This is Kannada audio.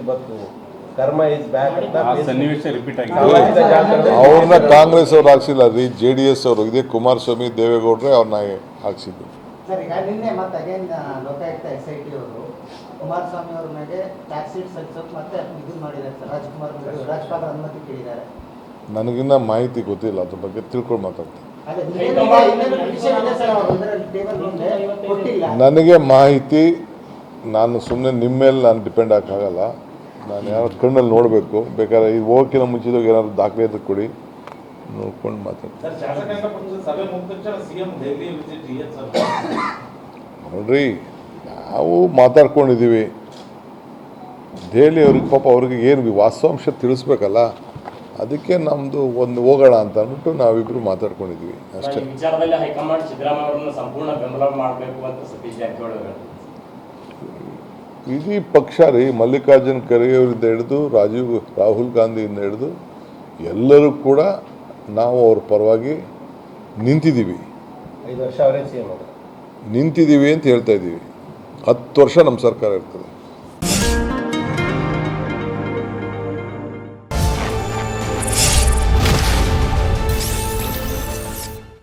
ಇವತ್ತು ಕರ್ಮ ಇಸ್ ಬ್ಯಾಕ್ ಅಂತ ಸನ್ನಿವೇಶ ರಿಪೀಟ್ ಆಗಿದೆ. ಅವ್ರನ್ನ ಕಾಂಗ್ರೆಸ್ ಅವ್ರು ಹಾಕ್ಸಿಲ್ಲ ರೀ, JDS ಅವರು. ಇದೇ ಕುಮಾರಸ್ವಾಮಿ ದೇವೇಗೌಡರೇ ಅವ್ರನ್ನ ಹಾಕ್ಸಿದ್ದು. ಸರ್, ಈಗ ನಿನ್ನೆ ಮತ್ತೆ ಅಗೇನ್ ಲೋಕಾಯುಕ್ತ SIT ಅವರು ಕುಮಾರಸ್ವಾಮಿ ಅವ್ರ ಮೇಲೆ ಟ್ಯಾಕ್ಸ್ ಶೀಟ್ ಸಲ್ಲಿಸೋಕೆ ಮತ್ತೆ ಇದು ಮಾಡಿದ್ದಾರೆ ಸರ್. ರಾಜ್ಯಪಾಲರ ಅನುಮತಿ ಕೇಳಿದ್ದಾರೆ. ನನಗಿನ್ನ ಮಾಹಿತಿ ಗೊತ್ತಿಲ್ಲ, ಅದ್ರ ಬಗ್ಗೆ ತಿಳ್ಕೊಂಡು ಮಾತಾಡ್ತೀನಿ. ನನಗೆ ಮಾಹಿತಿ, ನಾನು ಸುಮ್ಮನೆ ನಿಮ್ಮ ಮೇಲೆ ನಾನು ಡಿಪೆಂಡ್ ಆಗೋಕ್ಕಾಗಲ್ಲ. ನಾನು ಯಾರು ಕಣ್ಣಲ್ಲಿ ನೋಡಬೇಕು. ಬೇಕಾದ್ರೆ ಈಗ ಹೋಗೋಕ್ಕಿಂತ ಮುಂಚಿದಾಗ ಏನಾದ್ರು ದಾಖಲೆ ಇದ್ದು ಕೊಡಿ, ನೋಡ್ಕೊಂಡು ಮಾತಾಡ್ತೀನಿ. ನೋಡ್ರಿ, ನಾವು ಮಾತಾಡ್ಕೊಂಡಿದ್ದೀವಿ. ದೆಹಲಿ ಅವ್ರಿಗೆ ಪಾಪ ಅವ್ರಿಗೆ ಏನು ವಾಸ್ತವಾಂಶ ತಿಳಿಸ್ಬೇಕಲ್ಲ, ಅದಕ್ಕೆ ನಮ್ಮದು ಒಂದು ಹೋಗೋಣ ಅಂತ ಅಂದ್ಬಿಟ್ಟು ನಾವಿಬ್ಬರು ಮಾತಾಡ್ಕೊಂಡಿದ್ವಿ ಅಷ್ಟೇ. ವಿಚಾರದಲ್ಲಿ ಹೈಕಮಾಂಡ್ ಸಿದ್ದರಾಮಯ್ಯ ಅವರನ್ನು ಸಂಪೂರ್ಣ ಬೆಂಬಲ ಮಾಡಬೇಕು ಅಂತ ಸತೀಶ್ ಜಾರಕಿಹೊಳಿ ಅವರು ಇಡೀ ಪಕ್ಷ ರೀ, ಮಲ್ಲಿಕಾರ್ಜುನ್ ಖರ್ಗೆ ಅವರಿಂದ ಹಿಡಿದು ರಾಹುಲ್ ಗಾಂಧಿಯಿಂದ ಹಿಡಿದು ಎಲ್ಲರೂ ಕೂಡ ನಾವು ಅವ್ರ ಪರವಾಗಿ ನಿಂತಿದ್ದೀವಿ. 5 ವರ್ಷ ಅವರೇ CM ನಿಂತಿದ್ದೀವಿ ಅಂತ ಹೇಳ್ತಾ ಇದ್ದೀವಿ. 10 ವರ್ಷ ನಮ್ಮ ಸರ್ಕಾರ ಇರ್ತದೆ.